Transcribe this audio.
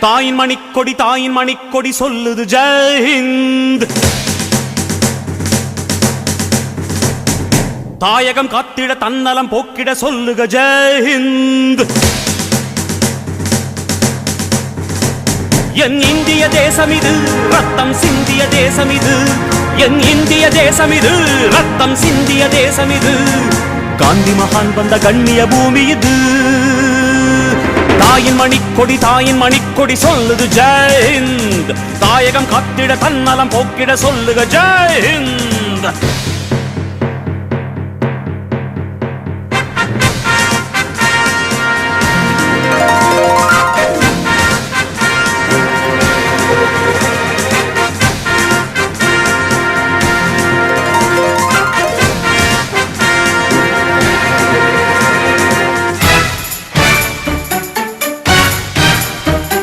தாயின் மணிக்கொடி சொல்லுது ஜெய் ஹிந்த். தாயகம் காத்திட தன்னலம் போக்கிட சொல்லுக ஜெய் ஹிந்த். என் இந்திய தேசம் இது ரத்தம் சிந்திய தேசம் இது, என் இந்திய தேசம் இது ரத்தம் சிந்திய தேசம் இது, காந்தி மகான் வந்த கண்ணிய பூமி இது. தாயின் மணிக்கொடி சொல்லுது ஜெய் ஹிந்த். தாயகம் காத்திட தன்னலம் போக்கிட சொல்லுக ஜெய் ஹிந்த்.